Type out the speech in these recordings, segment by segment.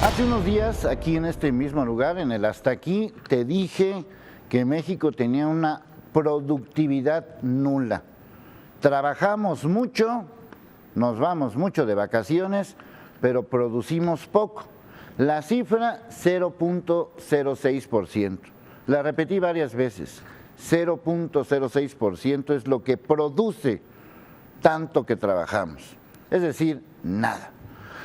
Hace unos días, aquí en este mismo lugar, en el Hasta Aquí, te dije que México tenía una productividad nula. Trabajamos mucho, nos vamos mucho de vacaciones, pero producimos poco. La cifra, 0.06%. La repetí varias veces. 0.06% es lo que produce tanto que trabajamos. Es decir, nada.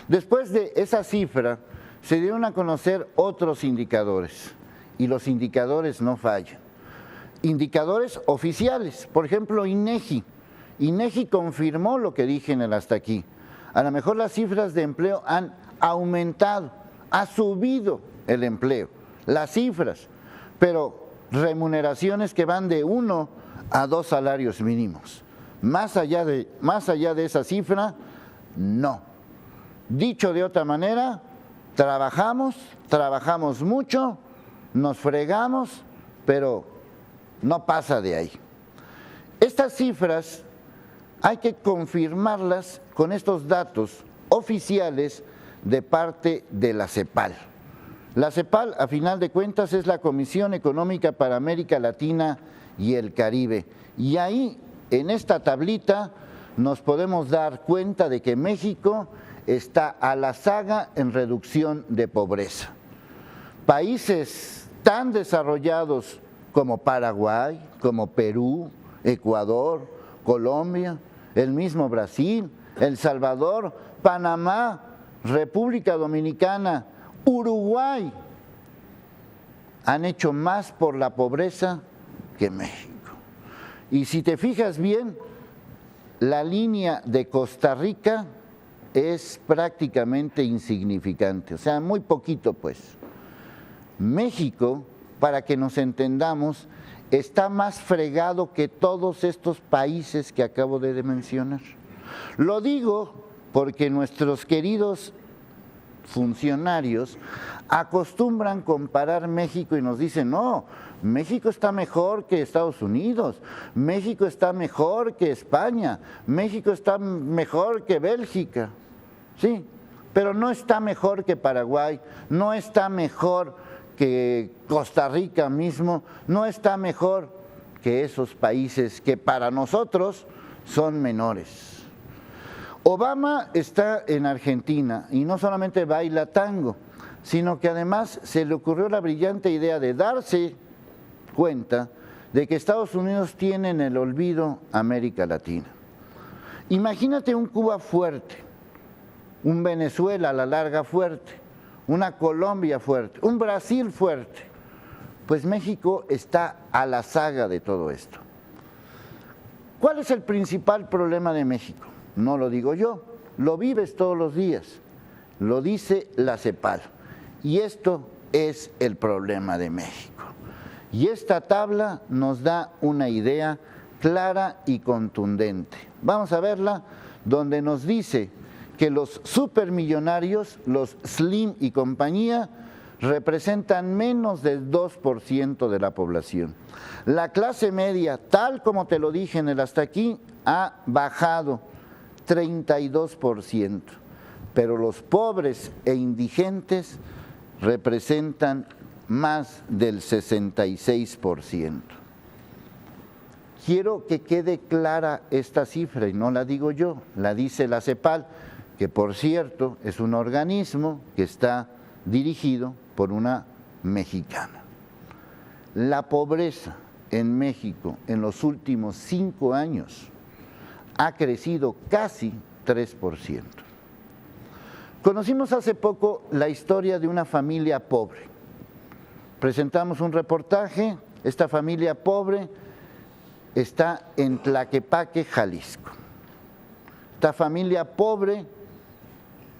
Después de esa cifra, se dieron a conocer otros indicadores, y los indicadores no fallan. Indicadores oficiales, por ejemplo, INEGI. INEGI confirmó lo que dije en el Hasta Aquí. A lo mejor las cifras de empleo han aumentado, ha subido el empleo, las cifras, pero remuneraciones que van de 1 a 2 salarios mínimos. Más allá de esa cifra, no. Dicho de otra manera, trabajamos mucho, nos fregamos, pero no pasa de ahí. Estas cifras hay que confirmarlas con estos datos oficiales de parte de la CEPAL. La CEPAL, a final de cuentas, es la Comisión Económica para América Latina y el Caribe. Y ahí, en esta tablita, nos podemos dar cuenta de que México está a la saga en reducción de pobreza. Países tan desarrollados como Paraguay, como Perú, Ecuador, Colombia, el mismo Brasil, El Salvador, Panamá, República Dominicana, Uruguay, han hecho más por la pobreza que México. Y si te fijas bien, la línea de Costa Rica es prácticamente insignificante, o sea, muy poquito pues. México, para que nos entendamos, está más fregado que todos estos países que acabo de mencionar. Lo digo porque nuestros queridos funcionarios acostumbran comparar México y nos dicen, no, México está mejor que Estados Unidos, México está mejor que España, México está mejor que Bélgica, sí, pero no está mejor que Paraguay, no está mejor que Costa Rica mismo, no está mejor que esos países que para nosotros son menores. Obama está en Argentina y no solamente baila tango, sino que además se le ocurrió la brillante idea de darse cuenta de que Estados Unidos tiene en el olvido América Latina. Imagínate un Cuba fuerte, un Venezuela a la larga fuerte, una Colombia fuerte, un Brasil fuerte. Pues México está a la saga de todo esto. ¿Cuál es el principal problema de México? No lo digo yo, lo vives todos los días, lo dice la CEPAL. Y esto es el problema de México. Y esta tabla nos da una idea clara y contundente. Vamos a verla, donde nos dice que los supermillonarios, los Slim y compañía, representan menos del 2% de la población. La clase media, tal como te lo dije en el Hasta Aquí, ha bajado 32%, pero los pobres e indigentes representan más del 66%. Quiero que quede clara esta cifra, y no la digo yo, la dice la CEPAL, que por cierto es un organismo que está dirigido por una mexicana. La pobreza en México en los últimos 5 años ha crecido casi 3%. Conocimos hace poco la historia de una familia pobre. Presentamos un reportaje, esta familia pobre está en Tlaquepaque, Jalisco. Esta familia pobre,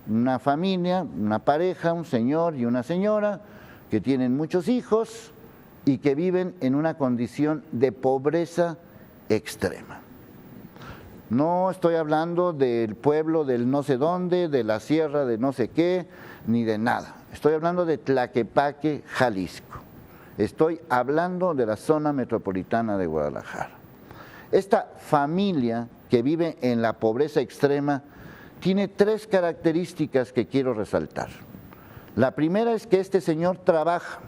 una familia, una pareja, un señor y una señora que tienen muchos hijos y que viven en una condición de pobreza extrema. No estoy hablando del pueblo del no sé dónde, de la sierra de no sé qué, ni de nada. Estoy hablando de Tlaquepaque, Jalisco. Estoy hablando de la zona metropolitana de Guadalajara. Esta familia que vive en la pobreza extrema tiene 3 características que quiero resaltar. La primera es que este señor trabaja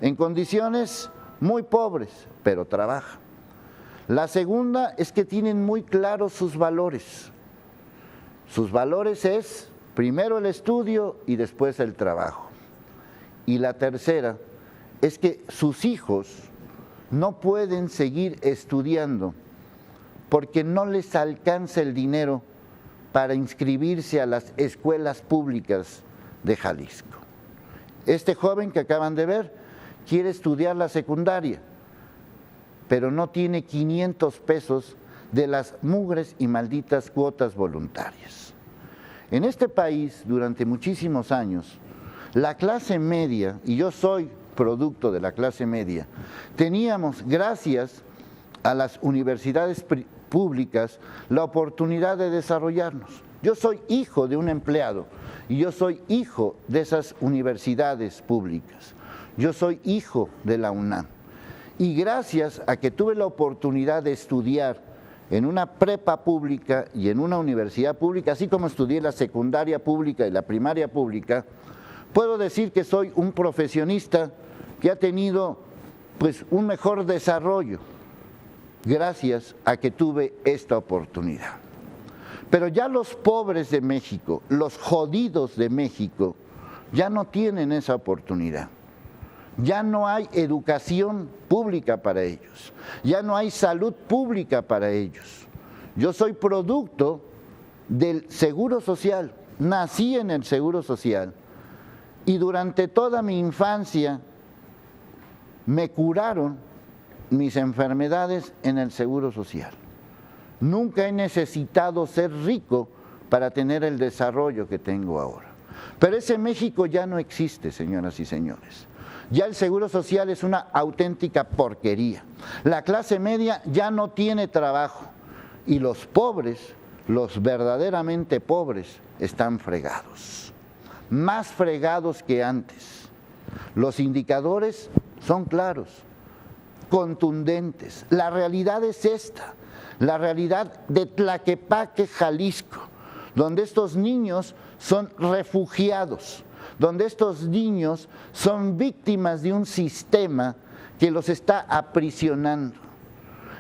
en condiciones muy pobres, pero trabaja. La segunda es que tienen muy claros sus valores. Sus valores es primero el estudio y después el trabajo. Y la tercera es que sus hijos no pueden seguir estudiando porque no les alcanza el dinero para inscribirse a las escuelas públicas de Jalisco. Este joven que acaban de ver quiere estudiar la secundaria, pero no tiene 500 pesos de las mugres y malditas cuotas voluntarias. En este país, durante muchísimos años, la clase media, y yo soy producto de la clase media, teníamos, gracias a las universidades públicas, la oportunidad de desarrollarnos. Yo soy hijo de un empleado y yo soy hijo de esas universidades públicas. Yo soy hijo de la UNAM. Y gracias a que tuve la oportunidad de estudiar en una prepa pública y en una universidad pública, así como estudié la secundaria pública y la primaria pública, puedo decir que soy un profesionista que ha tenido pues un mejor desarrollo gracias a que tuve esta oportunidad. Pero ya los pobres de México, los jodidos de México, ya no tienen esa oportunidad. Ya no hay educación pública para ellos, ya no hay salud pública para ellos. Yo soy producto del Seguro Social, nací en el Seguro Social y durante toda mi infancia me curaron mis enfermedades en el Seguro Social. Nunca he necesitado ser rico para tener el desarrollo que tengo ahora. Pero ese México ya no existe, señoras y señores. Ya el Seguro Social es una auténtica porquería. La clase media ya no tiene trabajo y los pobres, los verdaderamente pobres, están fregados. Más fregados que antes. Los indicadores son claros, contundentes. La realidad es esta, la realidad de Tlaquepaque, Jalisco, donde estos niños son refugiados, donde estos niños son víctimas de un sistema que los está aprisionando.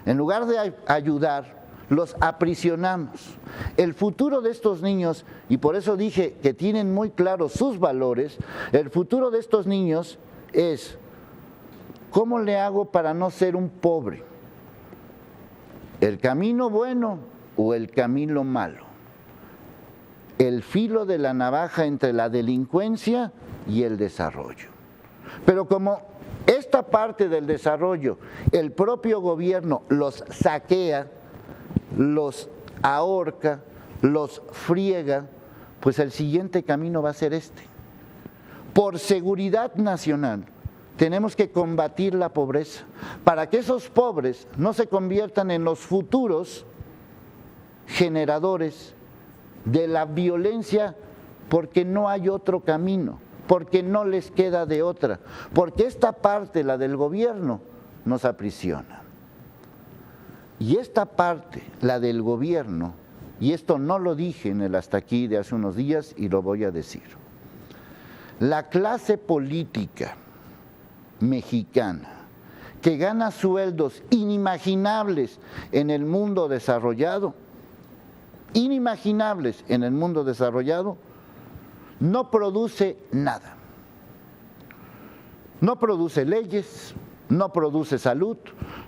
En lugar de ayudar, los aprisionamos. El futuro de estos niños, y por eso dije que tienen muy claros sus valores, el futuro de estos niños es: ¿cómo le hago para no ser un pobre? ¿El camino bueno o el camino malo? El filo de la navaja entre la delincuencia y el desarrollo. Pero como esta parte del desarrollo, el propio gobierno los saquea, los ahorca, los friega, pues el siguiente camino va a ser este. Por seguridad nacional, tenemos que combatir la pobreza, para que esos pobres no se conviertan en los futuros generadores de la violencia, porque no hay otro camino, porque no les queda de otra, porque esta parte, la del gobierno, nos aprisiona. Y esta parte, la del gobierno, y esto no lo dije en el hasta aquí de hace unos días y lo voy a decir, la clase política mexicana que gana sueldos inimaginables en el mundo desarrollado, inimaginables en el mundo desarrollado, no produce nada. No produce leyes, no produce salud,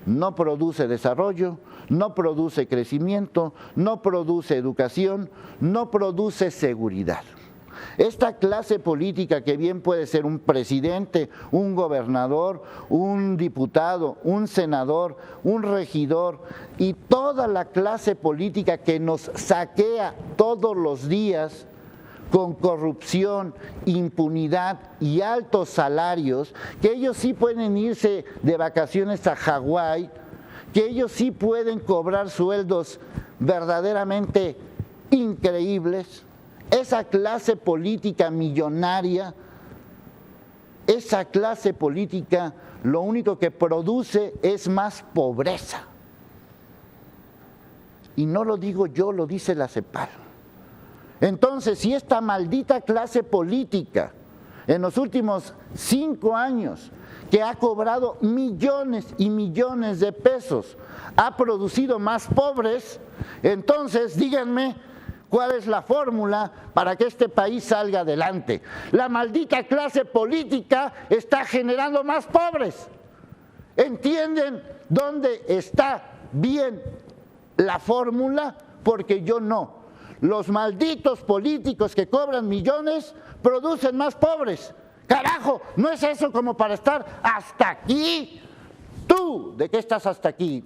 no produce desarrollo, no produce crecimiento, no produce educación, no produce seguridad. Esta clase política, que bien puede ser un presidente, un gobernador, un diputado, un senador, un regidor, y toda la clase política que nos saquea todos los días con corrupción, impunidad y altos salarios, que ellos sí pueden irse de vacaciones a Hawái, que ellos sí pueden cobrar sueldos verdaderamente increíbles. Esa clase política millonaria, esa clase política lo único que produce es más pobreza. Y no lo digo yo, lo dice la CEPAL. Entonces, si esta maldita clase política en los últimos 5 años, que ha cobrado millones y millones de pesos, ha producido más pobres, entonces díganme cuál es la fórmula para que este país salga adelante. La maldita clase política está generando más pobres. ¿Entienden dónde está bien la fórmula? Porque yo no. Los malditos políticos que cobran millones producen más pobres. Carajo, ¿no es eso como para estar hasta aquí? ¿Tú de qué estás hasta aquí?